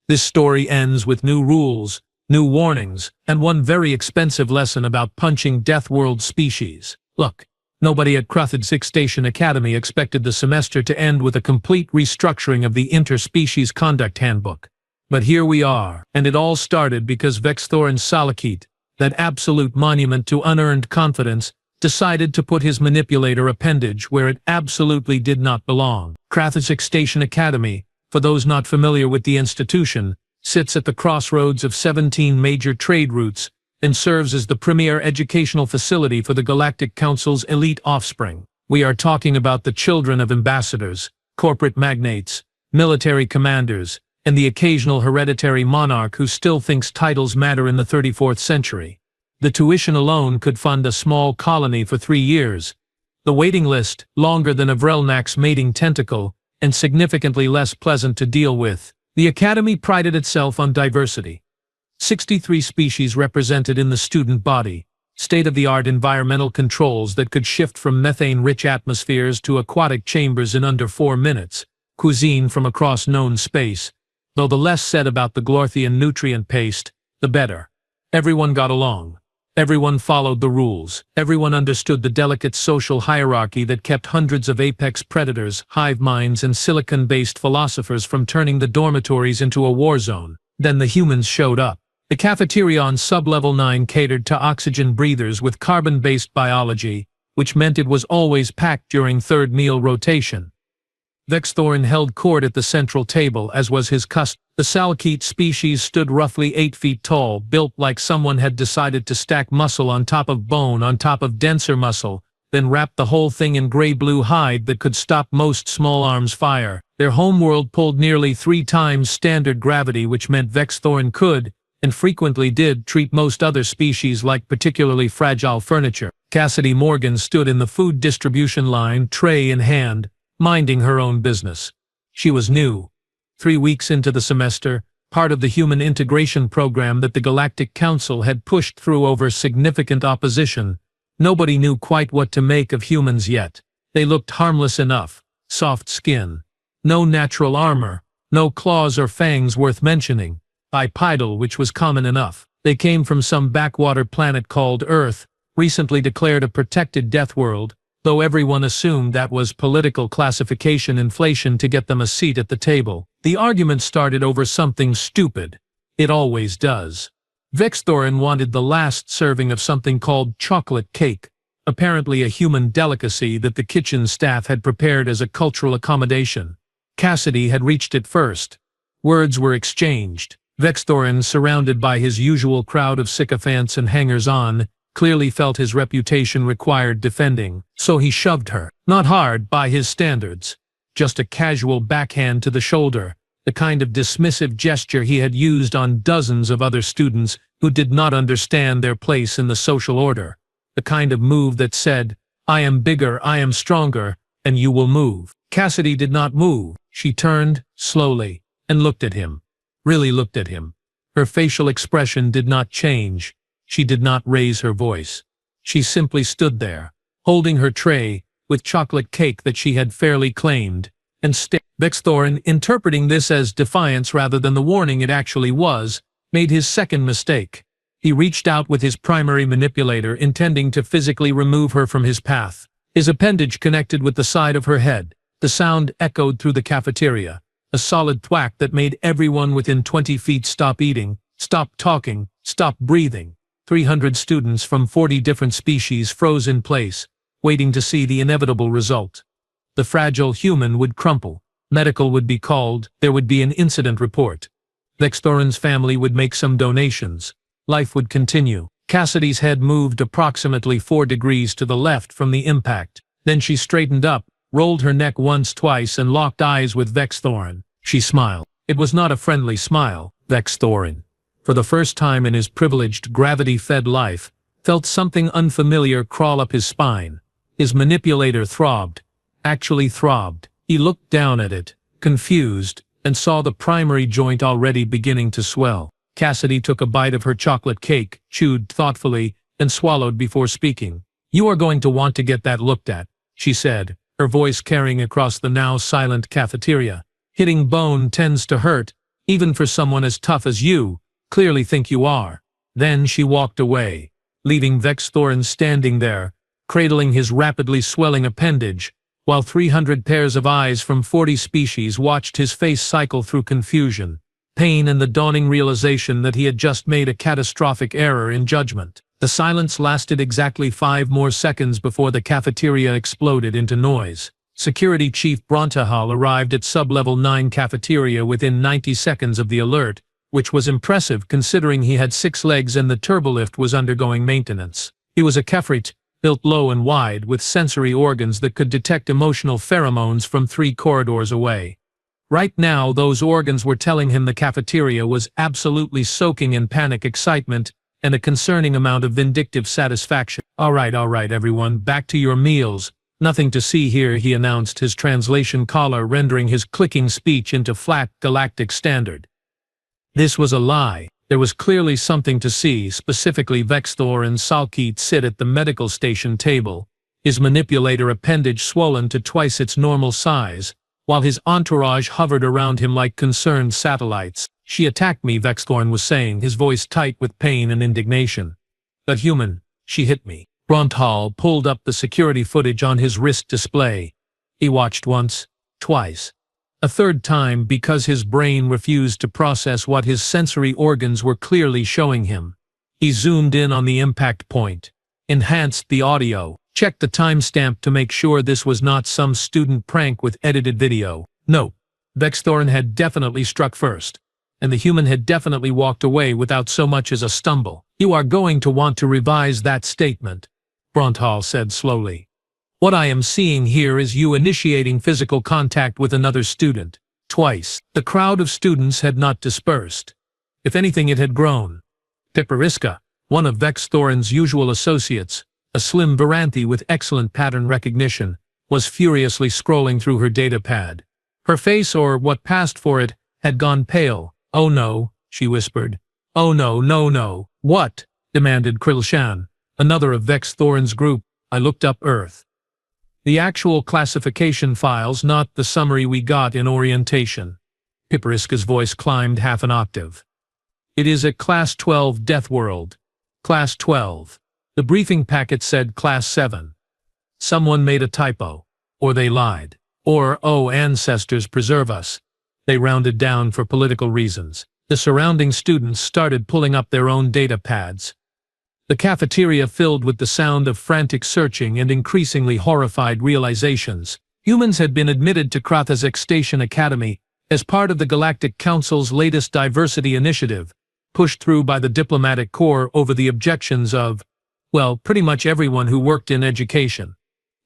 This story ends with new rules, new warnings, and one very expensive lesson about punching Deathworld species. Look, nobody at Galactic Station Academy expected the semester to end with a complete restructuring of the Interspecies Conduct Handbook. But here we are, and it all started because Vexthorin Salakit, that absolute monument to unearned confidence, decided to put his manipulator appendage where it absolutely did not belong. Galactic Station Academy, for those not familiar with the institution, sits at the crossroads of 17 major trade routes and serves as the premier educational facility for the Galactic Council's elite offspring. We are talking about the children of ambassadors, corporate magnates, military commanders, and the occasional hereditary monarch who still thinks titles matter in the 34th century. The tuition alone could fund a small colony for 3 years. The waiting list, longer than a Vrelnak's mating tentacle, and significantly less pleasant to deal with. The Academy prided itself on diversity. 63 species represented in the student body, state-of-the-art environmental controls that could shift from methane-rich atmospheres to aquatic chambers in under 4 minutes, cuisine from across known space. Though the less said about the Glorthian nutrient paste, the better. Everyone got along. Everyone followed the rules. Everyone understood the delicate social hierarchy that kept hundreds of apex predators, hive minds, and silicon-based philosophers from turning the dormitories into a war zone. Then the humans showed up. The cafeteria on sub-level 9 catered to oxygen breathers with carbon-based biology, which meant it was always packed during third meal rotation. Vexthorin held court at the central table, as was his custom. The Salakit species stood roughly 8 feet tall, built like someone had decided to stack muscle on top of bone on top of denser muscle, then wrapped the whole thing in gray-blue hide that could stop most small arms fire. Their homeworld pulled nearly 3 times standard gravity, which meant Vexthorin could, and frequently did, treat most other species like particularly fragile furniture. Cassidy Morgan stood in the food distribution line, tray in hand, minding her own business. She was new. 3 weeks into the semester, part of the human integration program that the Galactic Council had pushed through over significant opposition. Nobody knew quite what to make of humans yet. They looked harmless enough. Soft skin. No natural armor. No claws or fangs worth mentioning. Bipedal, which was common enough. They came from some backwater planet called Earth, recently declared a protected Deathworld, though everyone assumed that was political classification inflation to get them a seat at the table. The argument started over something stupid. It always does. Vexthorin wanted the last serving of something called chocolate cake, apparently a human delicacy that the kitchen staff had prepared as a cultural accommodation. Cassidy had reached it first. Words were exchanged. Vexthorin, surrounded by his usual crowd of sycophants and hangers-on, clearly felt his reputation required defending, so he shoved her. Not hard, by his standards. Just a casual backhand to the shoulder, the kind of dismissive gesture he had used on dozens of other students who did not understand their place in the social order. The kind of move that said, "I am bigger, I am stronger, and you will move." Cassidy did not move. She turned, slowly, and looked at him. Really looked at him. Her facial expression did not change. She did not raise her voice. She simply stood there, holding her tray, with chocolate cake that she had fairly claimed, and stared. Vexthorin, interpreting this as defiance rather than the warning it actually was, made his second mistake. He reached out with his primary manipulator, intending to physically remove her from his path. His appendage connected with the side of her head. The sound echoed through the cafeteria, a solid thwack that made everyone within 20 feet stop eating, stop talking, stop breathing. 300 students from 40 different species froze in place, waiting to see the inevitable result. The fragile human would crumple. Medical would be called. There would be an incident report. Vexthorin's family would make some donations. Life would continue. Cassidy's head moved approximately 4 degrees to the left from the impact. Then she straightened up, rolled her neck once, twice, and locked eyes with Vexthorin. She smiled. It was not a friendly smile. Vexthorin, for the first time in his privileged, gravity-fed life, felt something unfamiliar crawl up his spine. His manipulator throbbed. Actually throbbed. He looked down at it, confused, and saw the primary joint already beginning to swell. Cassidy took a bite of her chocolate cake, chewed thoughtfully, and swallowed before speaking. "You are going to want to get that looked at," she said, her voice carrying across the now silent cafeteria. "Hitting bone tends to hurt, Even for someone as tough as you clearly think you are." Then she walked away, leaving Vexthorin standing there, cradling his rapidly swelling appendage, while 300 pairs of eyes from 40 species watched his face cycle through confusion, pain, and the dawning realization that he had just made a catastrophic error in judgment. The silence lasted exactly 5 more seconds before the cafeteria exploded into noise. Security Chief Brontahal arrived at Sub-Level 9 cafeteria within 90 seconds of the alert, which was impressive considering he had 6 legs and the turbolift was undergoing maintenance. He was a Kefrit, built low and wide, with sensory organs that could detect emotional pheromones from 3 corridors away. Right now, those organs were telling him the cafeteria was absolutely soaking in panic excitement and a concerning amount of vindictive satisfaction. All right, everyone, back to your meals. Nothing to see here," he announced, his translation collar rendering his clicking speech into flat Galactic standard. This was a lie. There was clearly something to see, specifically Vexthor and Salkeet sit at the medical station table, his manipulator appendage swollen to twice its normal size, while his entourage hovered around him like concerned satellites. "She attacked me," Vexthorn was saying, his voice tight with pain and indignation. "But human, she hit me." Bronthal pulled up the security footage on his wrist display. He watched once, twice, a third time because his brain refused to process what his sensory organs were clearly showing him. He zoomed in on the impact point, enhanced the audio, checked the timestamp to make sure this was not some student prank with edited video. No, Vexthorin had definitely struck first, and the human had definitely walked away without so much as a stumble. "You are going to want to revise that statement," Bronthal said slowly. "What I am seeing here is you initiating physical contact with another student. Twice." The crowd of students had not dispersed. If anything, it had grown. Pipariska, one of Vexthorin's usual associates, a slim Varanthi with excellent pattern recognition, was furiously scrolling through her datapad. Her face, or what passed for it, had gone pale. "Oh no," she whispered. "Oh no. What?" demanded Krilshan, another of Vexthorin's group. "I looked up Earth. The actual classification files, not the summary we got in orientation." Pipariska's voice climbed half an octave. "It is a Class 12 Deathworld. Class 12. The briefing packet said Class 7. Someone made a typo. Or they lied. Or, oh, ancestors preserve us. They rounded down for political reasons." The surrounding students started pulling up their own data pads. The cafeteria filled with the sound of frantic searching and increasingly horrified realizations. Humans had been admitted to Krathazek Station Academy as part of the Galactic Council's latest diversity initiative, pushed through by the diplomatic corps over the objections of, well, pretty much everyone who worked in education.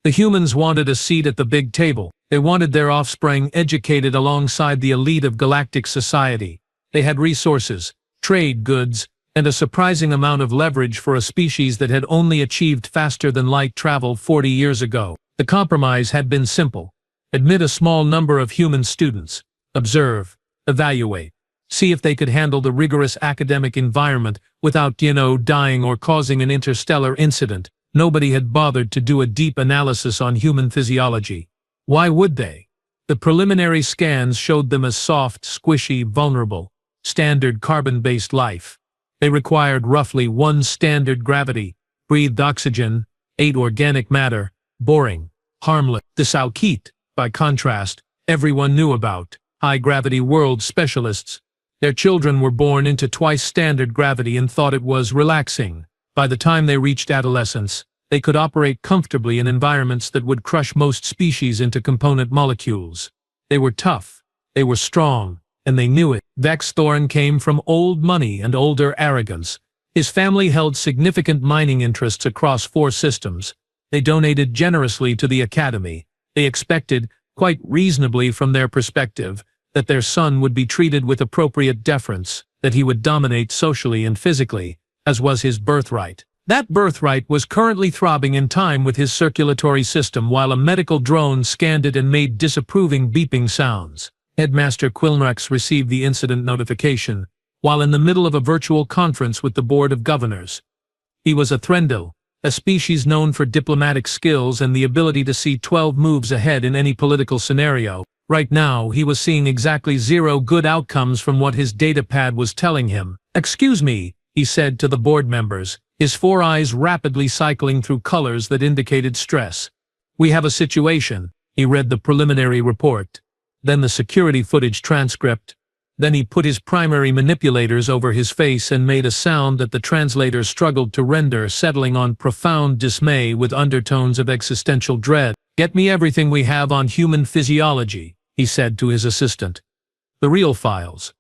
The humans wanted a seat at the big table. They wanted their offspring educated alongside the elite of galactic society. They had resources, trade goods, and a surprising amount of leverage for a species that had only achieved faster-than-light travel 40 years ago. The compromise had been simple. Admit a small number of human students. Observe, evaluate, see if they could handle the rigorous academic environment without, dying or causing an interstellar incident. Nobody had bothered to do a deep analysis on human physiology. Why would they? The preliminary scans showed them as soft, squishy, vulnerable, standard carbon-based life. They required roughly 1 standard gravity, breathed oxygen, 8 organic matter, boring, harmless. The Salkeet, by contrast, everyone knew about, high-gravity world specialists. Their children were born into twice standard gravity and thought it was relaxing. By the time they reached adolescence, they could operate comfortably in environments that would crush most species into component molecules. They were tough, they were strong, and they knew it. Vexthorin came from old money and older arrogance. His family held significant mining interests across 4 systems. They donated generously to the academy. They expected, quite reasonably from their perspective, that their son would be treated with appropriate deference, that he would dominate socially and physically, as was his birthright. That birthright was currently throbbing in time with his circulatory system while a medical drone scanned it and made disapproving beeping sounds. Headmaster Quilnrex received the incident notification while in the middle of a virtual conference with the Board of Governors. He was a Threndil, a species known for diplomatic skills and the ability to see 12 moves ahead in any political scenario. Right now, he was seeing exactly 0 good outcomes from what his datapad was telling him. "Excuse me," he said to the board members, his 4 eyes rapidly cycling through colors that indicated stress. "We have a situation." He read the preliminary report, then the security footage transcript. Then he put his primary manipulators over his face and made a sound that the translator struggled to render, settling on profound dismay with undertones of existential dread. "Get me everything we have on human physiology," he said to his assistant. "The real files,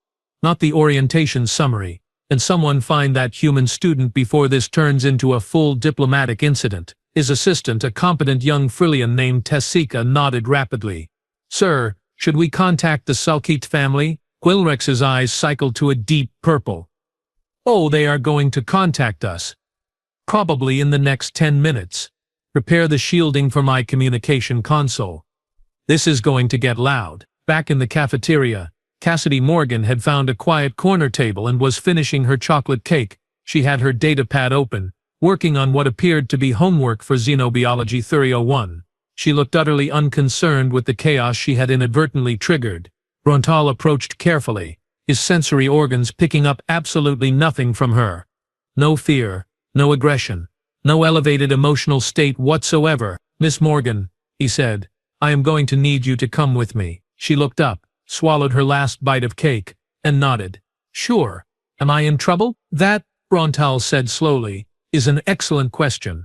not the orientation summary. And someone find that human student before this turns into a full diplomatic incident." His assistant, a competent young Frillian named Tessica, nodded rapidly. "Sir, should we contact the Sulkite family?" Quilrex's eyes cycled to a deep purple. "Oh, they are going to contact us. Probably in the next 10 minutes. Prepare the shielding for my communication console. This is going to get loud." Back in the cafeteria, Cassidy Morgan had found a quiet corner table and was finishing her chocolate cake. She had her datapad open, working on what appeared to be homework for Xenobiology 301. She looked utterly unconcerned with the chaos she had inadvertently triggered. Brontal approached carefully, his sensory organs picking up absolutely nothing from her. No fear, no aggression, no elevated emotional state whatsoever. "Miss Morgan," he said, "I am going to need you to come with me." She looked up, swallowed her last bite of cake, and nodded. "Sure. Am I in trouble?" "That," Brontal said slowly, "is an excellent question.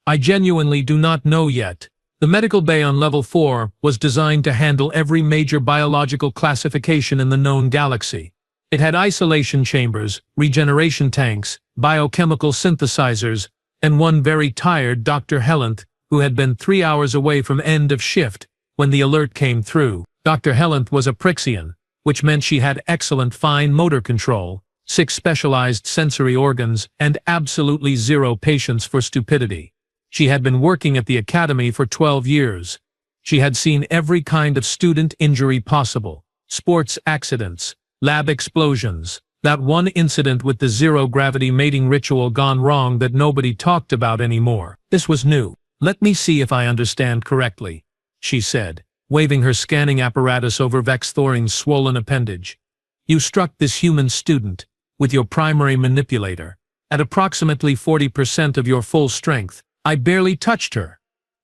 I genuinely do not know yet." The medical bay on level 4 was designed to handle every major biological classification in the known galaxy. It had isolation chambers, regeneration tanks, biochemical synthesizers, and one very tired Dr. Hellanth, who had been 3 hours away from end of shift when the alert came through. Dr. Hellanth was a Prixian, which meant she had excellent fine motor control, 6 specialized sensory organs, and absolutely 0 patience for stupidity. She had been working at the academy for 12 years. She had seen every kind of student injury possible. Sports accidents, lab explosions, that one incident with the zero-gravity mating ritual gone wrong that nobody talked about anymore. This was new. "Let me see if I understand correctly," she said, waving her scanning apparatus over Vexthorin's swollen appendage. "You struck this human student, with your primary manipulator, at approximately 40% of your full strength. I barely touched her,"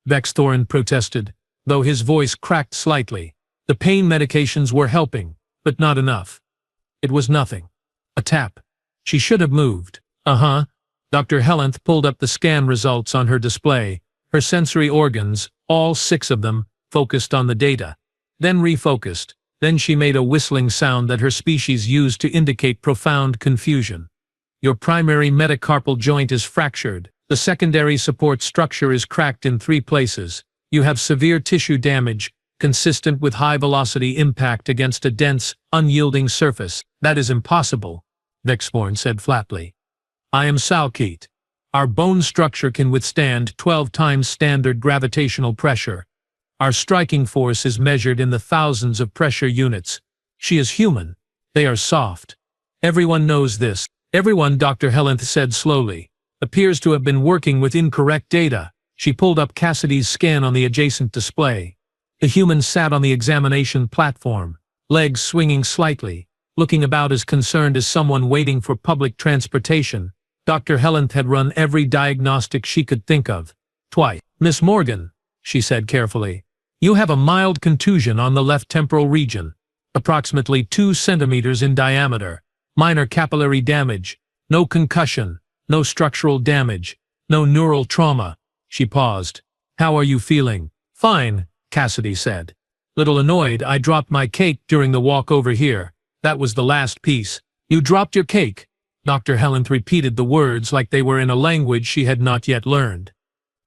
Vexthorin protested, though his voice cracked slightly. The pain medications were helping, but not enough. It was nothing. A tap. She should have moved. Dr. Hellanth pulled up the scan results on her display. Her sensory organs, all 6 of them, focused on the data. Then refocused. Then she made a whistling sound that her species used to indicate profound confusion. "Your primary metacarpal joint is fractured. The secondary support structure is cracked in 3 places. You have severe tissue damage, consistent with high-velocity impact against a dense, unyielding surface." "That is impossible," Vexthorn said flatly. "I am Salkite. Our bone structure can withstand 12 times standard gravitational pressure. Our striking force is measured in the thousands of pressure units. She is human. They are soft. Everyone knows this." "Everyone," Dr. Hellanth said slowly, "appears to have been working with incorrect data." She pulled up Cassidy's scan on the adjacent display. The human sat on the examination platform, legs swinging slightly, looking about as concerned as someone waiting for public transportation. Dr. Hellanth had run every diagnostic she could think of. "Twice. Miss Morgan," she said carefully, "you have a mild contusion on the left temporal region, approximately 2 centimeters in diameter. Minor capillary damage, no concussion, no structural damage, no neural trauma." She paused. "How are you feeling?" "Fine," Cassidy said. "Little annoyed I dropped my cake during the walk over here. That was the last piece." "You dropped your cake?" Dr. Hellanth repeated the words like they were in a language she had not yet learned.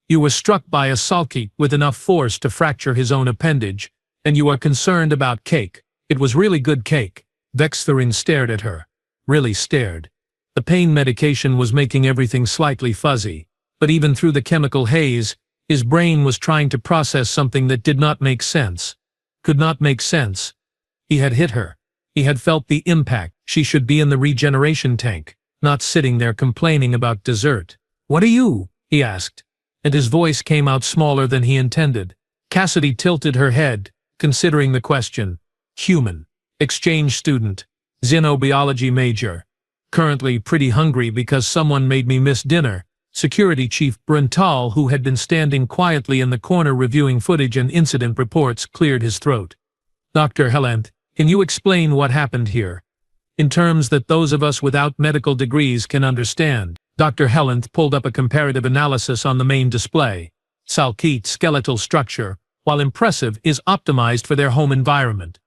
"You were struck by a Sulkite with enough force to fracture his own appendage, and you are concerned about cake. It was really good cake." Vexthorin stared at her. Really stared. The pain medication was making everything slightly fuzzy, but even through the chemical haze, his brain was trying to process something that did not make sense. Could not make sense. He had hit her. He had felt the impact. She should be in the regeneration tank, not sitting there complaining about dessert. "What are you?" he asked, and his voice came out smaller than he intended. Cassidy tilted her head, considering the question. Human. Exchange student. Xenobiology major. Currently pretty hungry because someone made me miss dinner. Security Chief Bruntal, who had been standing quietly in the corner reviewing footage and incident reports, cleared his throat. Dr. Helent, can you explain what happened here? In terms that those of us without medical degrees can understand. Dr. Helent pulled up a comparative analysis on the main display. Salkeet's skeletal structure, while impressive, is optimized for their home environment.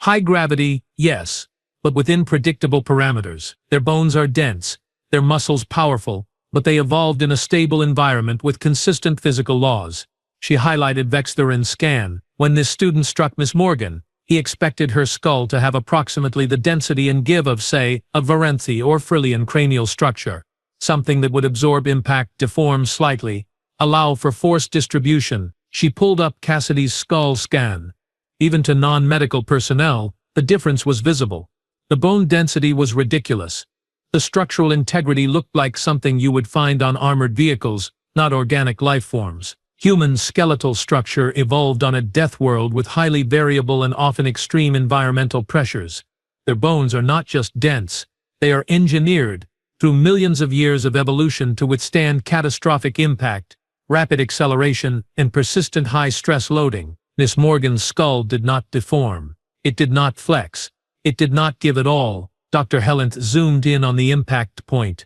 High gravity, yes, but within predictable parameters. Their bones are dense, their muscles powerful, but they evolved in a stable environment with consistent physical laws. She highlighted Vexthorin's scan. When this student struck Miss Morgan, he expected her skull to have approximately the density and give of, say, a Varanthi or Frillian cranial structure, something that would absorb impact, deform slightly, allow for force distribution. She pulled up Cassidy's skull scan. Even to non-medical personnel, the difference was visible. The bone density was ridiculous. The structural integrity looked like something you would find on armored vehicles, not organic life forms. Human skeletal structure evolved on a death world with highly variable and often extreme environmental pressures. Their bones are not just dense, they are engineered through millions of years of evolution to withstand catastrophic impact, rapid acceleration, and persistent high-stress loading. Miss Morgan's skull did not deform. It did not flex. It did not give at all. Dr. Helent zoomed in on the impact point.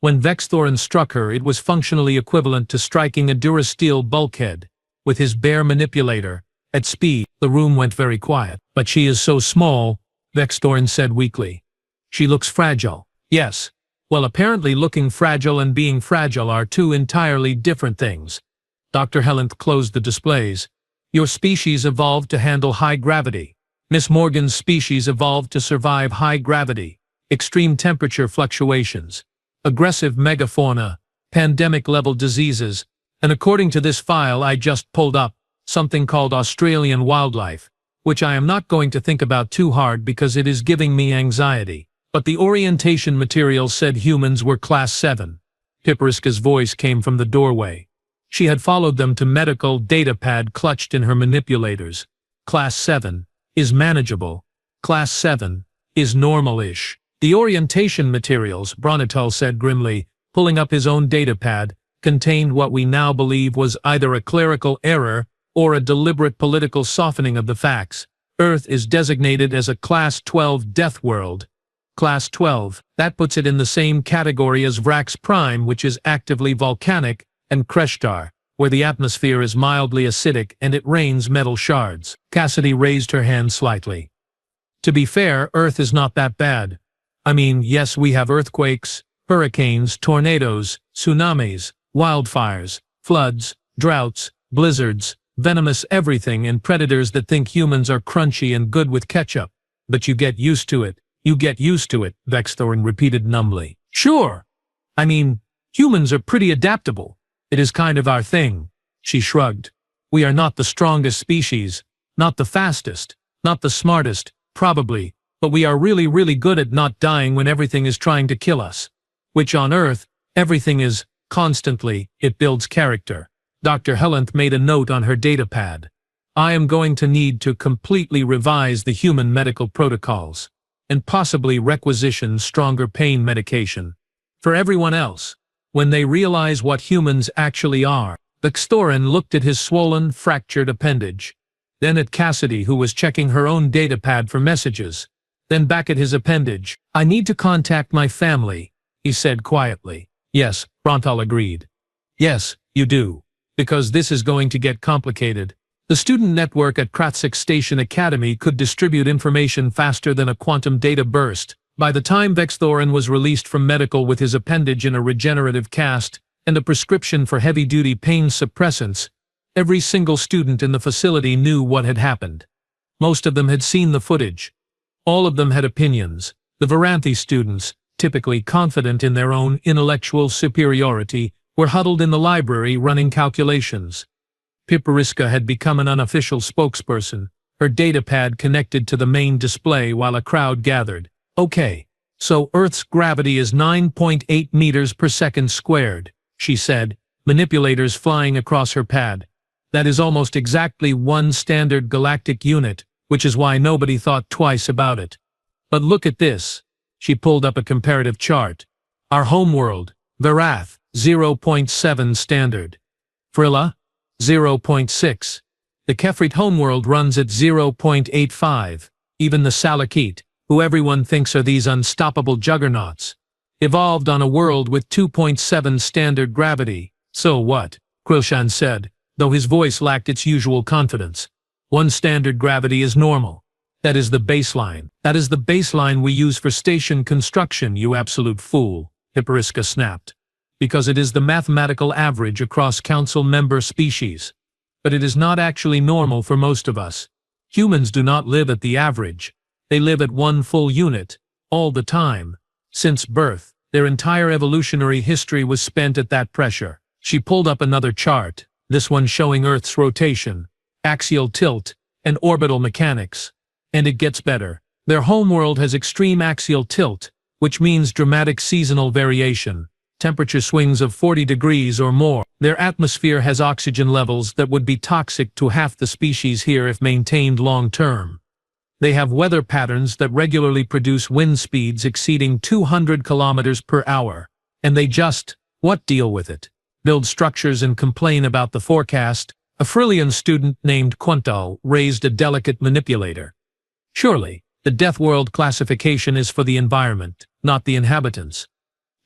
When Vexthorin struck her, it was functionally equivalent to striking a Durasteel bulkhead. With his bare manipulator, at speed, the room went very quiet. But she is so small, Vexthorin said weakly. She looks fragile. Yes. Well, apparently looking fragile and being fragile are two entirely different things. Dr. Helent closed the displays. Your species evolved to handle high gravity. Miss Morgan's species evolved to survive high gravity, extreme temperature fluctuations, aggressive megafauna, pandemic-level diseases, and according to this file I just pulled up, something called Australian wildlife, which I am not going to think about too hard because it is giving me anxiety. But the orientation material said humans were Class 7. Piperiska's voice came from the doorway. She had followed them to medical data pad clutched in her manipulators. Class 7 is manageable. Class 7 is normal-ish. The orientation materials, Bronitel said grimly, pulling up his own datapad, contained what we now believe was either a clerical error or a deliberate political softening of the facts. Earth is designated as a Class 12 death world. Class 12, that puts it in the same category as Vrax Prime, which is actively volcanic, and Kreshtar, where the atmosphere is mildly acidic and it rains metal shards. Cassidy raised her hand slightly. To be fair, Earth is not that bad. I mean, yes, we have earthquakes, hurricanes, tornadoes, tsunamis, wildfires, floods, droughts, blizzards, venomous everything, and predators that think humans are crunchy and good with ketchup. But you get used to it. You get used to it, Vexthorin repeated numbly. Sure. I mean, humans are pretty adaptable. It is kind of our thing. She shrugged. We are not the strongest species, not the fastest, not the smartest, probably, but we are really, really good at not dying when everything is trying to kill us. Which on Earth, everything is, constantly, it builds character. Dr. Helent made a note on her datapad. I am going to need to completely revise the human medical protocols, and possibly requisition stronger pain medication. For everyone else, when they realize what humans actually are. Vexthorin looked at his swollen, fractured appendage. Then at Cassidy, who was checking her own datapad for messages. Then back at his appendage. I need to contact my family, he said quietly. Yes, Brontal agreed. Yes, you do. Because this is going to get complicated. The student network at Kratzik Station Academy could distribute information faster than a quantum data burst. By the time Vexthorin was released from medical with his appendage in a regenerative cast and a prescription for heavy-duty pain suppressants, every single student in the facility knew what had happened. Most of them had seen the footage. All of them had opinions. The Varanthi students, typically confident in their own intellectual superiority, were huddled in the library running calculations. Piperiska had become an unofficial spokesperson, her datapad connected to the main display while a crowd gathered. Okay, so Earth's gravity is 9.8 meters per second squared, she said, manipulators flying across her pad. That is almost exactly one standard galactic unit, which is why nobody thought twice about it. But look at this. She pulled up a comparative chart. Our homeworld, Verath, 0.7 standard. Frilla, 0.6. The Kefrit homeworld runs at 0.85. Even the Salakit, who everyone thinks are these unstoppable juggernauts, evolved on a world with 2.7 standard gravity. So what? Quilshan said, though his voice lacked its usual confidence. 1 standard gravity is normal. That is the baseline. That is the baseline we use for station construction, you absolute fool, Hippariska snapped. Because it is the mathematical average across council member species. But it is not actually normal for most of us. Humans do not live at the average. They live at 1 full unit, all the time. Since birth, their entire evolutionary history was spent at that pressure. She pulled up another chart, this one showing Earth's rotation, axial tilt, and orbital mechanics. And it gets better. Their homeworld has extreme axial tilt, which means dramatic seasonal variation, temperature swings of 40 degrees or more. Their atmosphere has oxygen levels that would be toxic to half the species here if maintained long-term. They have weather patterns that regularly produce wind speeds exceeding 200 kilometers per hour. And they just, deal with it? Build structures and complain about the forecast. A Frillian student named Quantal raised a delicate manipulator. Surely, the Deathworld classification is for the environment, not the inhabitants.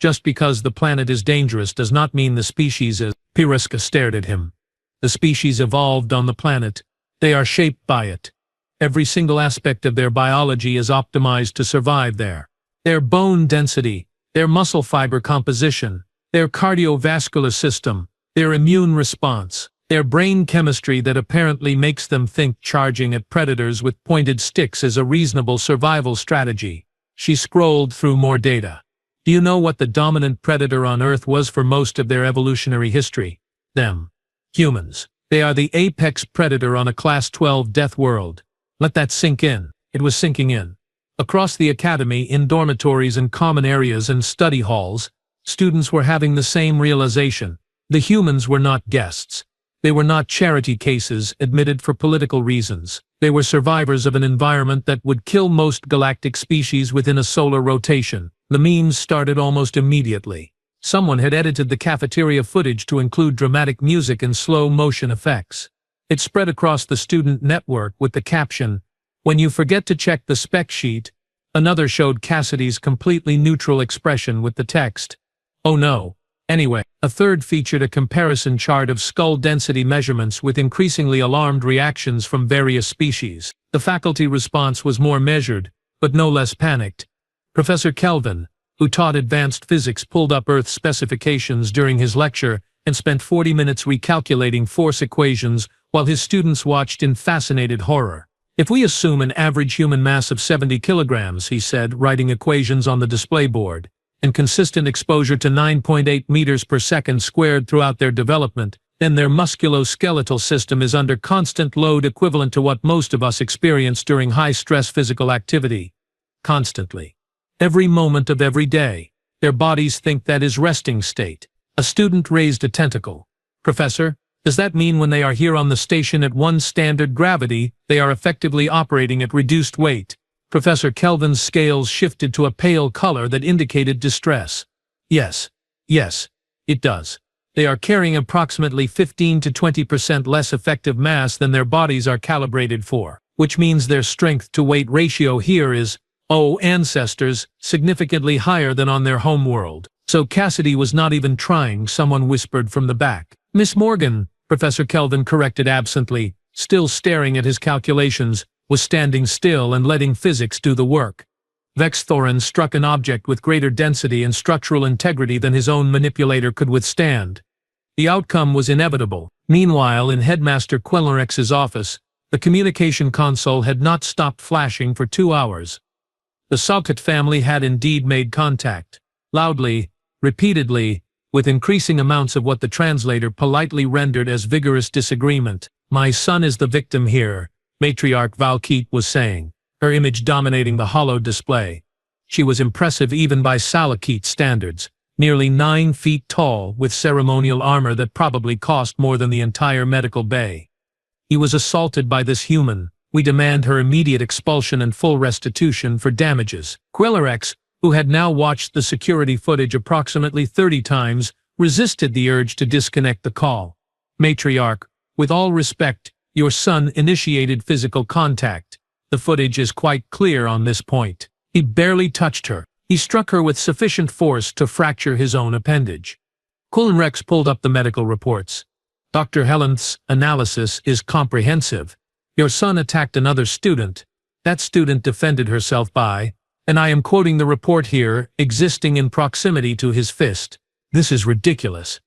Just because the planet is dangerous does not mean the species is. Piriska stared at him. The species evolved on the planet. They are shaped by it. Every single aspect of their biology is optimized to survive there. Their bone density, their muscle fiber composition, their cardiovascular system, their immune response, their brain chemistry that apparently makes them think charging at predators with pointed sticks is a reasonable survival strategy. She scrolled through more data. Do you know what the dominant predator on Earth was for most of their evolutionary history? Them. Humans. They are the apex predator on a Class 12 death world. Let that sink in. It was sinking in. Across the academy, in dormitories and common areas and study halls, students were having the same realization. The humans were not guests. They were not charity cases admitted for political reasons. They were survivors of an environment that would kill most galactic species within a solar rotation. The memes started almost immediately. Someone had edited the cafeteria footage to include dramatic music and slow motion effects. It spread across the student network with the caption, "When you forget to check the spec sheet." Another showed Cassidy's completely neutral expression with the text, "Oh no." Anyway, a third featured a comparison chart of skull density measurements with increasingly alarmed reactions from various species. The faculty response was more measured, but no less panicked. Professor Kelvin, who taught advanced physics, pulled up Earth specifications during his lecture and spent 40 minutes recalculating force equations while his students watched in fascinated horror. If we assume an average human mass of 70 kilograms, he said, writing equations on the display board, and consistent exposure to 9.8 meters per second squared throughout their development, then their musculoskeletal system is under constant load equivalent to what most of us experience during high-stress physical activity. Constantly. Every moment of every day. Their bodies think that is resting state. A student raised a tentacle. "Professor, does that mean when they are here on the station at 1 standard gravity, they are effectively operating at reduced weight?" Professor Kelvin's scales shifted to a pale color that indicated distress. Yes, it does. They are carrying approximately 15 to 20% less effective mass than their bodies are calibrated for, which means their strength-to-weight ratio here is, ancestors, significantly higher than on their home world. So Cassidy was not even trying, someone whispered from the back. "Miss Morgan," Professor Kelvin corrected absently, still staring at his calculations, was standing still and letting physics do the work. Vex Thorin struck an object with greater density and structural integrity than his own manipulator could withstand. The outcome was inevitable. Meanwhile, in Headmaster Quellerex's office, the communication console had not stopped flashing for 2 hours. The Salkut family had indeed made contact. Loudly, repeatedly, with increasing amounts of what the translator politely rendered as vigorous disagreement. "My son is the victim here," Matriarch Valkeet was saying, her image dominating the hollow display. She was impressive even by Salakit standards, nearly 9 feet tall, with ceremonial armor that probably cost more than the entire medical bay. He was assaulted by this human. We demand her immediate expulsion and full restitution for damages. Quillerex, who had now watched the security footage approximately 30 times, resisted the urge to disconnect the call. Matriarch, with all respect, your son initiated physical contact. The footage is quite clear on this point. He barely touched her. He struck her with sufficient force to fracture his own appendage. Quillerex pulled up the medical reports. Dr. Helenth's analysis is comprehensive. Your son attacked another student. That student defended herself by, and I am quoting the report here, existing in proximity to his fist. This is ridiculous.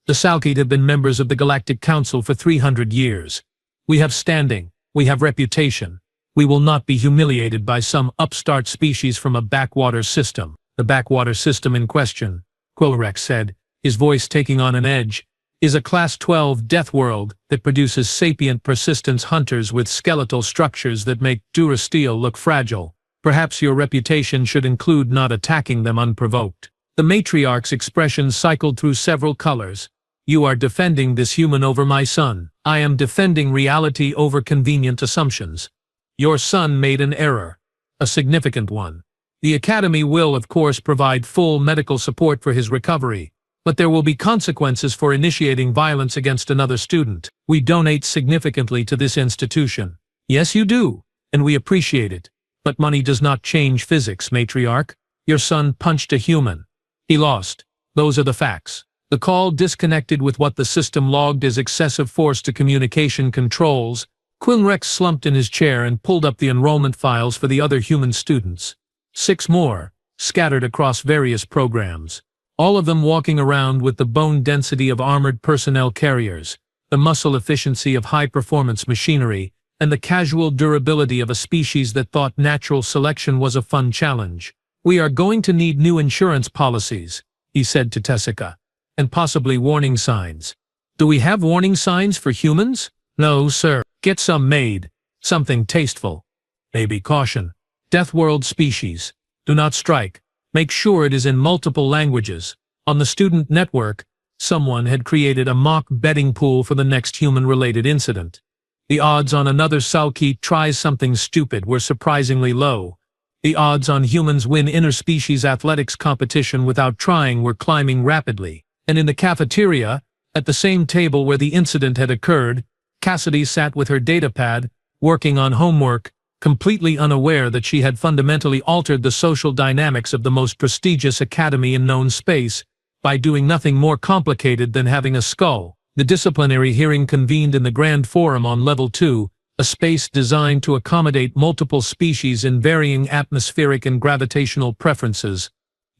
The Salkite have been members of the Galactic Council for 300 years. We have standing. We have reputation. We will not be humiliated by some upstart species from a backwater system. The backwater system in question, Quillerex said, his voice taking on an edge, is a Class 12 Deathworld that produces sapient persistence hunters with skeletal structures that make Durasteel look fragile. Perhaps your reputation should include not attacking them unprovoked. The matriarch's expression cycled through several colors. You are defending this human over my son. I am defending reality over convenient assumptions. Your son made an error, a significant one. The Academy will, of course, provide full medical support for his recovery, but there will be consequences for initiating violence against another student. We donate significantly to this institution. Yes, you do, and we appreciate it. But money does not change physics, Matriarch. Your son punched a human. He lost. Those are the facts. The call disconnected with what the system logged as excessive force to communication controls. Quillerex slumped in his chair and pulled up the enrollment files for the other human students. 6 more, scattered across various programs. All of them walking around with the bone density of armored personnel carriers, the muscle efficiency of high-performance machinery, and the casual durability of a species that thought natural selection was a fun challenge. We are going to need new insurance policies, he said to Tessica, and possibly warning signs. Do we have warning signs for humans? No, sir. Get some made. Something tasteful. Maybe caution. Deathworld species. Do not strike. Make sure it is in multiple languages. On the student network, someone had created a mock betting pool for the next human-related incident. The odds on another Salkite tries something stupid were surprisingly low. The odds on humans win interspecies athletics competition without trying were climbing rapidly. And in the cafeteria, at the same table where the incident had occurred, Cassidy sat with her datapad, working on homework, completely unaware that she had fundamentally altered the social dynamics of the most prestigious academy in known space by doing nothing more complicated than having a skull. The disciplinary hearing convened in the Grand Forum on Level 2, a space designed to accommodate multiple species in varying atmospheric and gravitational preferences.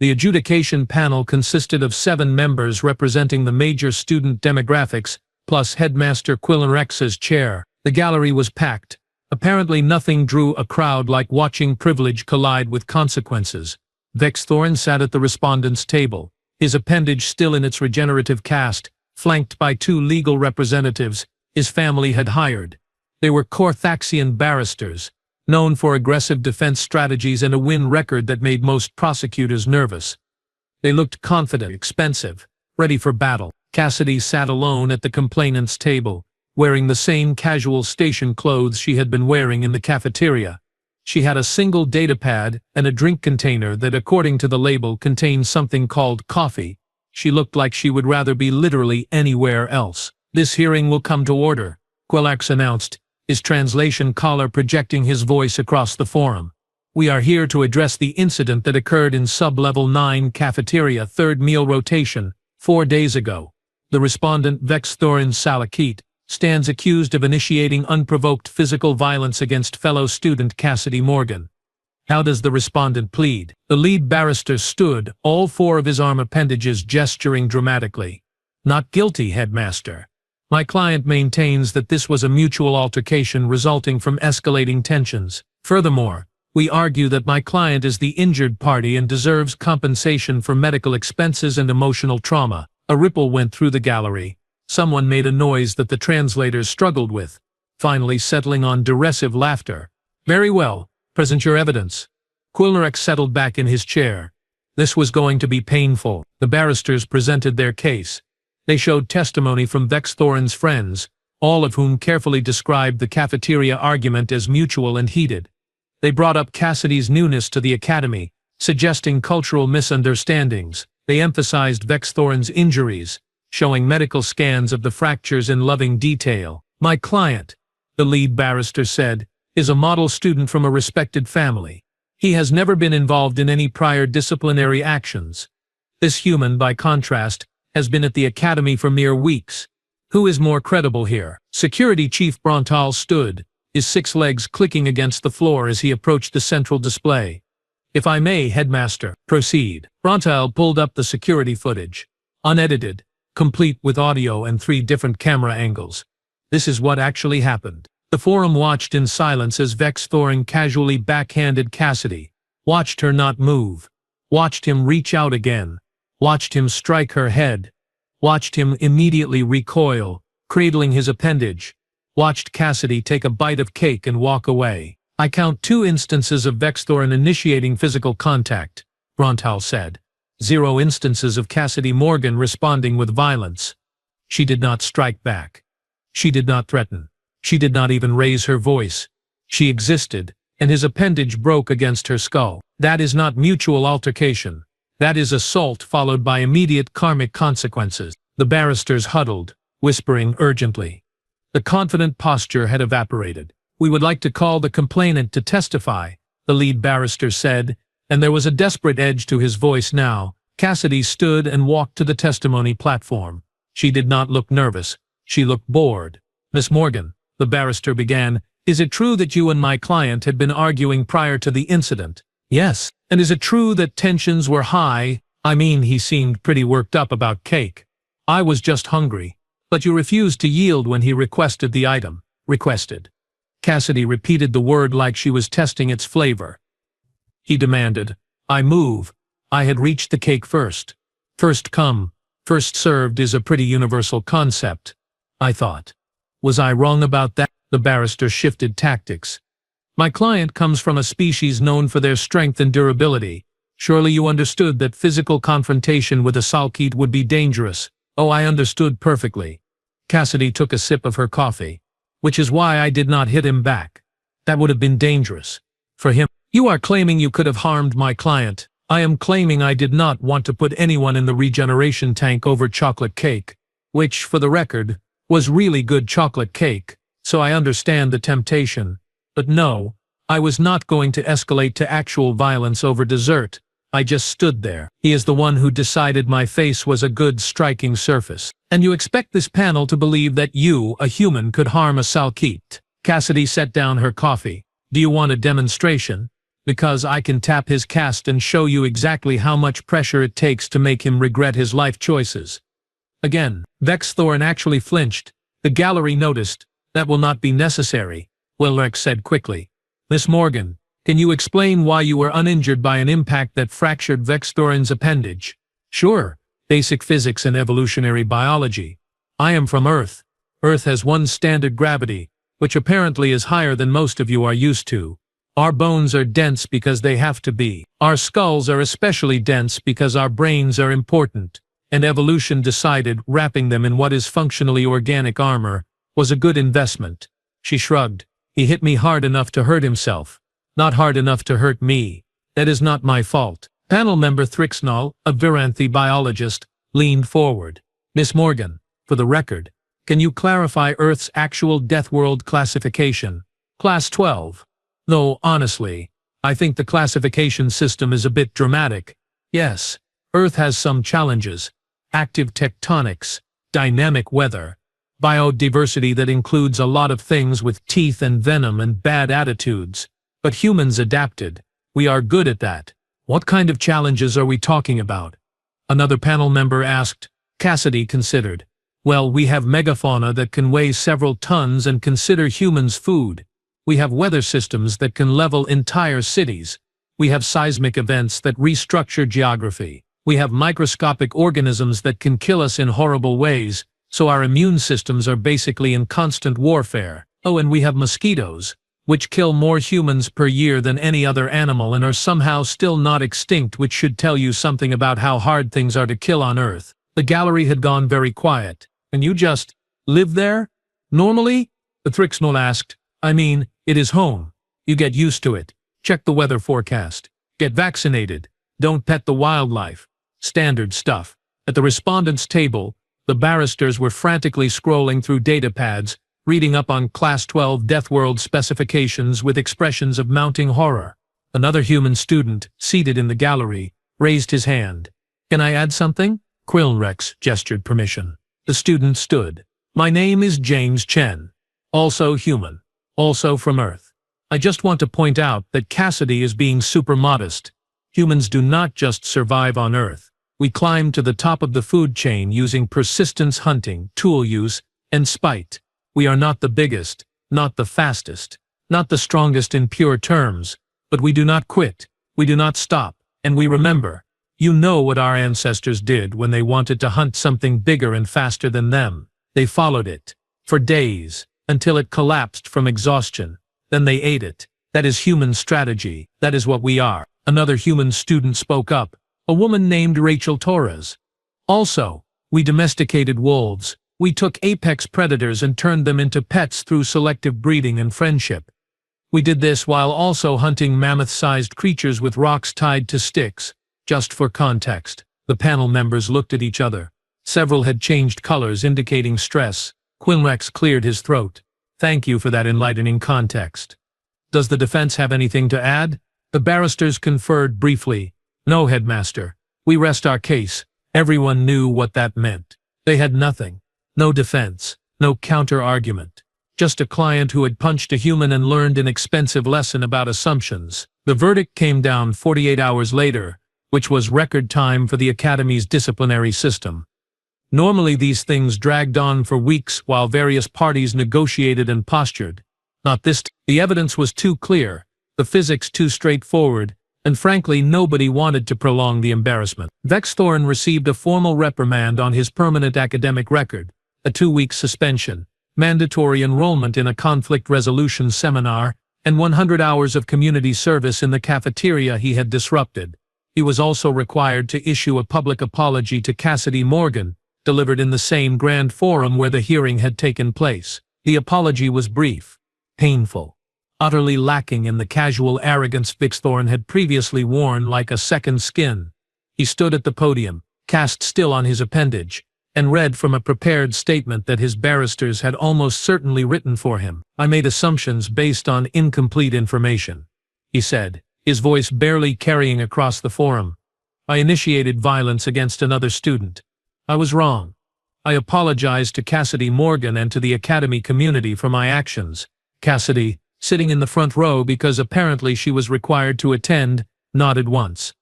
The adjudication panel consisted of 7 members representing the major student demographics, plus Headmaster Quillerex's chair. The gallery was packed. Apparently nothing drew a crowd like watching privilege collide with consequences. Vexthorn sat at the respondents' table, his appendage still in its regenerative cast, flanked by 2 legal representatives his family had hired. They were Corthaxian barristers, known for aggressive defense strategies and a win record that made most prosecutors nervous. They looked confident, expensive, ready for battle. Cassidy sat alone at the complainant's table, wearing the same casual station clothes she had been wearing in the cafeteria. She had a single datapad and a drink container that, according to the label, contained something called coffee. She looked like she would rather be literally anywhere else. This hearing will come to order, Quillerex announced, his translation collar projecting his voice across the forum. We are here to address the incident that occurred in Sub-Level 9 Cafeteria 3rd Meal Rotation 4 days ago. The respondent, Vexthorn Salakit, stands accused of initiating unprovoked physical violence against fellow student Cassidy Morgan. How does the respondent plead? The lead barrister stood, all 4 of his arm appendages gesturing dramatically. Not guilty, Headmaster. My client maintains that this was a mutual altercation resulting from escalating tensions. Furthermore, we argue that my client is the injured party and deserves compensation for medical expenses and emotional trauma. A ripple went through the gallery. Someone made a noise that the translators struggled with, finally settling on derisive laughter. Very well, present your evidence. Quillerex settled back in his chair. This was going to be painful. The barristers presented their case. They showed testimony from Vexthorin's friends, all of whom carefully described the cafeteria argument as mutual and heated. They brought up Cassidy's newness to the Academy, suggesting cultural misunderstandings. They emphasized Vexthorin's injuries, showing medical scans of the fractures in loving detail. My client, the lead barrister said, is a model student from a respected family. He has never been involved in any prior disciplinary actions. This human, by contrast, has been at the Academy for mere weeks. Who is more credible here? Security Chief Brontal stood, his 6 legs clicking against the floor as he approached the central display. If I may, Headmaster, proceed. Brontal pulled up the security footage, unedited, complete with audio and 3 different camera angles. This is what actually happened. The forum watched in silence as Vexthorin casually backhanded Cassidy, watched her not move, watched him reach out again, watched him strike her head, watched him immediately recoil, cradling his appendage, watched Cassidy take a bite of cake and walk away. I count 2 instances of Vexthorin initiating physical contact, Brontal said. 0 instances of Cassidy Morgan responding with violence. She did not strike back. She did not threaten. She did not even raise her voice. She existed, and his appendage broke against her skull. That is not mutual altercation. That is assault followed by immediate karmic consequences. The barristers huddled, whispering urgently. The confident posture had evaporated. We would like to call the complainant to testify, the lead barrister said, and there was a desperate edge to his voice now. Cassidy stood and walked to the testimony platform. She did not look nervous. She looked bored. Miss Morgan, the barrister began, is it true that you and my client had been arguing prior to the incident? Yes. And is it true that tensions were high? I mean, he seemed pretty worked up about cake. I was just hungry. But you refused to yield when he requested the item. Requested. Cassidy repeated the word like she was testing its flavor. He demanded, I move. I had reached the cake first. First come, first served is a pretty universal concept, I thought. Was I wrong about that? The barrister shifted tactics. My client comes from a species known for their strength and durability. Surely you understood that physical confrontation with a Salkite would be dangerous. Oh, I understood perfectly. Cassidy took a sip of her coffee. Which is why I did not hit him back. That would have been dangerous. For him. You are claiming you could have harmed my client. I am claiming I did not want to put anyone in the regeneration tank over chocolate cake. Which, for the record, was really good chocolate cake, so I understand the temptation. But no, I was not going to escalate to actual violence over dessert. I just stood there. He is the one who decided my face was a good striking surface. And you expect this panel to believe that you, a human, could harm a Salkite? Cassidy set down her coffee. Do you want a demonstration? Because I can tap his cast and show you exactly how much pressure it takes to make him regret his life choices. Again, Vexthorin actually flinched. The gallery noticed. That will not be necessary, Wilrex said quickly. Miss Morgan, can you explain why you were uninjured by an impact that fractured Vexthorin's appendage? Sure, basic physics and evolutionary biology. I am from Earth. Earth has one standard gravity, which apparently is higher than most of you are used to. Our bones are dense because they have to be. Our skulls are especially dense because our brains are important. And evolution decided wrapping them in what is functionally organic armor was a good investment. She shrugged. He hit me hard enough to hurt himself. Not hard enough to hurt me. That is not my fault. Panel member Thrixnall, a Viranthi biologist, leaned forward. Miss Morgan, for the record, can you clarify Earth's actual Deathworld classification? Class 12. Though, honestly, I think the classification system is a bit dramatic. Yes, Earth has some challenges. Active tectonics, dynamic weather, biodiversity that includes a lot of things with teeth and venom and bad attitudes. But humans adapted. We are good at that. What kind of challenges are we talking about? Another panel member asked. Cassidy considered. Well, we have megafauna that can weigh several tons and consider humans food. We have weather systems that can level entire cities. We have seismic events that restructure geography. We have microscopic organisms that can kill us in horrible ways, so our immune systems are basically in constant warfare. Oh, and we have mosquitoes, which kill more humans per year than any other animal and are somehow still not extinct, which should tell you something about how hard things are to kill on Earth. The gallery had gone very quiet. And you just live there? Normally? The Thrixnol asked. I mean, it is home. You get used to it. Check the weather forecast. Get vaccinated. Don't pet the wildlife. Standard stuff. At the respondents' table, the barristers were frantically scrolling through datapads, reading up on Class 12 Deathworld specifications with expressions of mounting horror. Another human student, seated in the gallery, raised his hand. Can I add something? Quilnrex gestured permission. The student stood. My name is James Chen. Also human. Also from Earth. I just want to point out that Cassidy is being super modest. Humans do not just survive on Earth. We climb to the top of the food chain using persistence hunting, tool use, and spite. We are not the biggest, not the fastest, not the strongest in pure terms, but we do not quit, we do not stop, and we remember. You know what our ancestors did when they wanted to hunt something bigger and faster than them. They followed it, for days, until it collapsed from exhaustion. Then they ate it. That is human strategy. That is what we are. Another human student spoke up, a woman named Rachel Torres. Also, we domesticated wolves. We took apex predators and turned them into pets through selective breeding and friendship. We did this while also hunting mammoth-sized creatures with rocks tied to sticks. Just for context, the panel members looked at each other. Several had changed colors, indicating stress. Quilnrex cleared his throat. Thank you for that enlightening context. Does the defense have anything to add? The barristers conferred briefly. No, Headmaster. We rest our case. Everyone knew what that meant. They had nothing. No defense. No counter-argument. Just a client who had punched a human and learned an expensive lesson about assumptions. The verdict came down 48 hours later, which was record time for the Academy's disciplinary system. Normally these things dragged on for weeks while various parties negotiated and postured. Not this time. The evidence was too clear, the physics too straightforward, and frankly nobody wanted to prolong the embarrassment. Vexthorn received a formal reprimand on his permanent academic record, a 2-week suspension, mandatory enrollment in a conflict resolution seminar, and 100 hours of community service in the cafeteria he had disrupted. He was also required to issue a public apology to Cassidy Morgan, delivered in the same grand forum where the hearing had taken place. The apology was brief, painful, utterly lacking in the casual arrogance Vexthorn had previously worn like a second skin. He stood at the podium, cast still on his appendage, and read from a prepared statement that his barristers had almost certainly written for him. I made assumptions based on incomplete information, he said, his voice barely carrying across the forum. I initiated violence against another student. I was wrong. I apologized to Cassidy Morgan and to the Academy community for my actions. Cassidy, sitting in the front row because apparently she was required to attend, nodded once.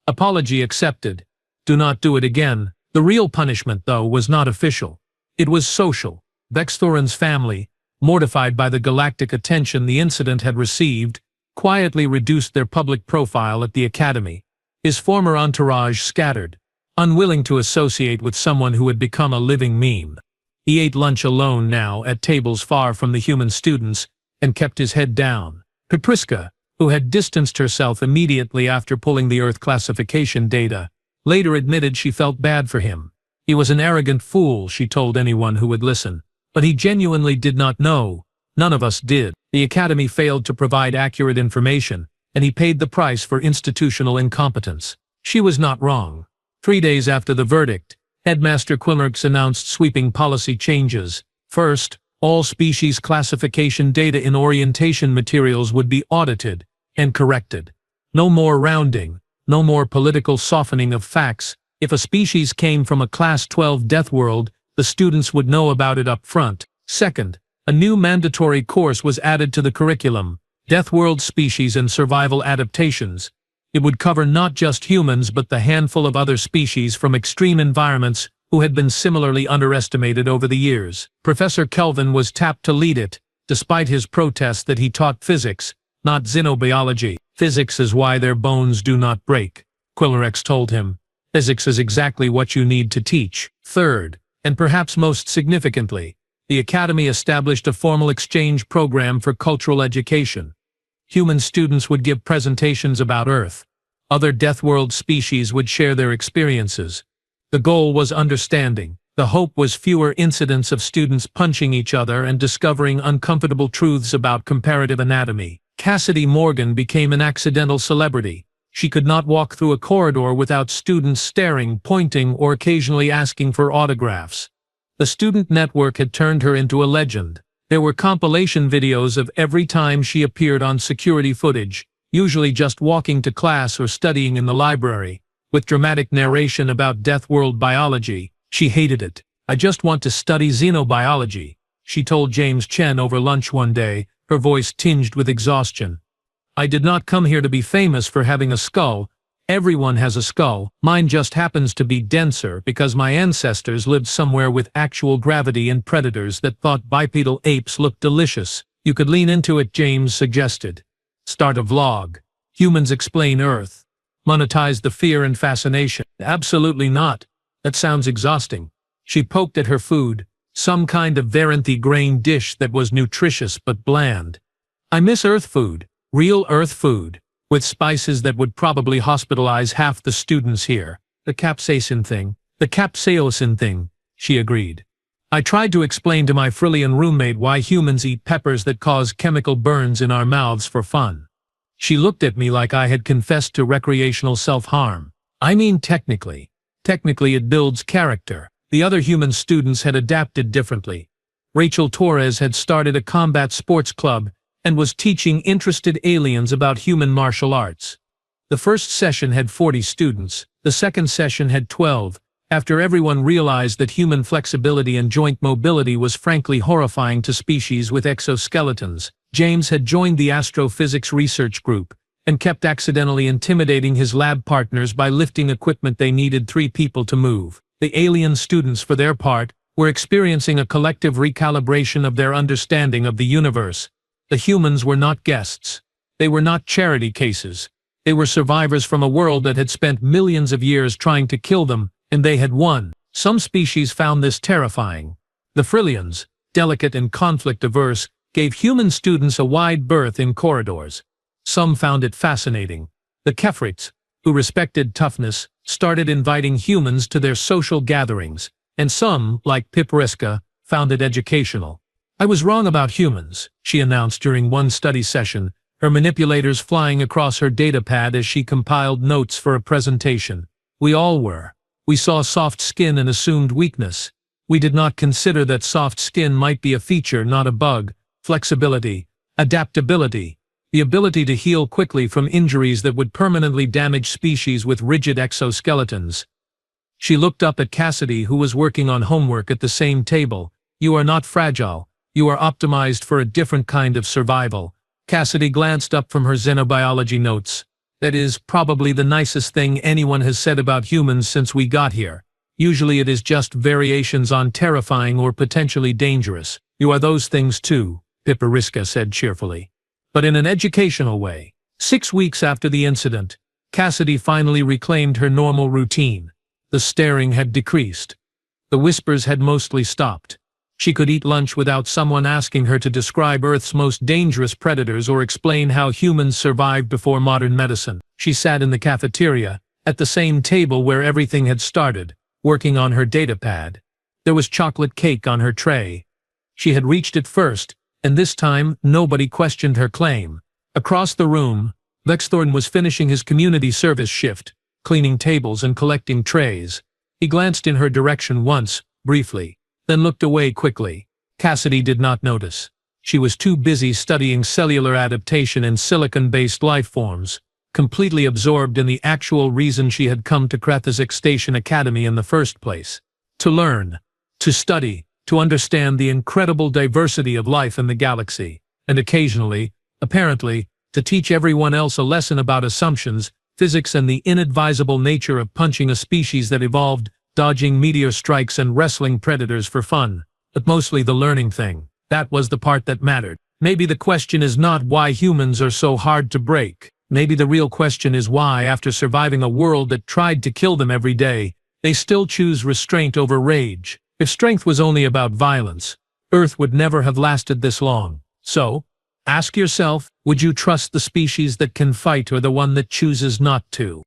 Apology accepted. Do not do it again. The real punishment, though, was not official. It was social. Vexthorin's family, mortified by the galactic attention the incident had received, quietly reduced their public profile at the Academy. His former entourage scattered, unwilling to associate with someone who had become a living meme. He ate lunch alone now at tables far from the human students and kept his head down. Papriska, who had distanced herself immediately after pulling the Earth classification data, later admitted she felt bad for him. He was an arrogant fool, she told anyone who would listen. But he genuinely did not know. None of us did. The Academy failed to provide accurate information, and he paid the price for institutional incompetence. She was not wrong. 3 days after the verdict, Headmaster Quilmerx announced sweeping policy changes. First, all species classification data in orientation materials would be audited and corrected. No more rounding, no more political softening of facts. If a species came from a Class 12 Deathworld, the students would know about it up front. Second, a new mandatory course was added to the curriculum, Deathworld Species and Survival Adaptations. It would cover not just humans but the handful of other species from extreme environments who had been similarly underestimated over the years. Professor Kelvin was tapped to lead it, despite his protest that he taught physics, not xenobiology. Physics is why their bones do not break, Quillerix told him. Physics is exactly what you need to teach. Third, and perhaps most significantly, The Academy established a formal exchange program for cultural education. Human students would give presentations about Earth. Other Deathworld species would share their experiences. The goal was understanding. The hope was fewer incidents of students punching each other and discovering uncomfortable truths about comparative anatomy. Cassidy Morgan became an accidental celebrity. She could not walk through a corridor without students staring, pointing, or occasionally asking for autographs. The student network had turned her into a legend. There were compilation videos of every time she appeared on security footage, usually just walking to class or studying in the library, with dramatic narration about Deathworld biology. She hated it. "I just want to study xenobiology," she told James Chen over lunch one day, her voice tinged with exhaustion. "I did not come here to be famous for having a skull. Everyone has a skull. Mine just happens to be denser because my ancestors lived somewhere with actual gravity and predators that thought bipedal apes looked delicious. You could lean into it," James suggested. "Start a vlog. Humans explain Earth. Monetize the fear and fascination." "Absolutely not. That sounds exhausting." She poked at her food, some kind of Varanthi grain dish that was nutritious but bland. "I miss Earth food. Real Earth food. With spices that would probably hospitalize half the students here." The capsaicin thing, she agreed. "I tried to explain to my Frillian roommate why humans eat peppers that cause chemical burns in our mouths for fun. She looked at me like I had confessed to recreational self-harm. I mean, technically it builds character." The other human students had adapted differently. Rachel Torres had started a combat sports club and was teaching interested aliens about human martial arts. The first session had 40 students, the second session had 12, after everyone realized that human flexibility and joint mobility was frankly horrifying to species with exoskeletons. James had joined the astrophysics research group and kept accidentally intimidating his lab partners by lifting equipment they needed 3 people to move. The alien students, for their part, were experiencing a collective recalibration of their understanding of the universe. The humans were not guests. They were not charity cases. They were survivors from a world that had spent millions of years trying to kill them, and they had won. Some species found this terrifying. The Frillians, delicate and conflict-averse, gave human students a wide berth in corridors. Some found it fascinating. The Kefrits, who respected toughness, started inviting humans to their social gatherings, and some, like Piperiska, found it educational. "I was wrong about humans," she announced during one study session, her manipulators flying across her datapad as she compiled notes for a presentation. "We all were. We saw soft skin and assumed weakness. We did not consider that soft skin might be a feature, not a bug. Flexibility, adaptability, the ability to heal quickly from injuries that would permanently damage species with rigid exoskeletons." She looked up at Cassidy, who was working on homework at the same table. "You are not fragile. You are optimized for a different kind of survival." Cassidy glanced up from her xenobiology notes. "That is probably the nicest thing anyone has said about humans since we got here. Usually it is just variations on terrifying or potentially dangerous." "You are those things too," Piperiska said cheerfully. "But in an educational way." 6 weeks after the incident, Cassidy finally reclaimed her normal routine. The staring had decreased. The whispers had mostly stopped. She could eat lunch without someone asking her to describe Earth's most dangerous predators or explain how humans survived before modern medicine. She sat in the cafeteria, at the same table where everything had started, working on her datapad. There was chocolate cake on her tray. She had reached it first, and this time nobody questioned her claim. Across the room, Vexthorn was finishing his community service shift, cleaning tables and collecting trays. He glanced in her direction once, briefly, then looked away quickly. Cassidy did not notice. She was too busy studying cellular adaptation in silicon-based life forms, completely absorbed in the actual reason she had come to Krathazik Station Academy in the first place. To learn, to study, to understand the incredible diversity of life in the galaxy, and occasionally, apparently, to teach everyone else a lesson about assumptions, physics, and the inadvisable nature of punching a species that evolved, dodging meteor strikes and wrestling predators for fun. But mostly the learning thing. That was the part that mattered. Maybe the question is not why humans are so hard to break. Maybe the real question is why, after surviving a world that tried to kill them every day, they still choose restraint over rage. If strength was only about violence, Earth would never have lasted this long. So, ask yourself, would you trust the species that can fight or the one that chooses not to?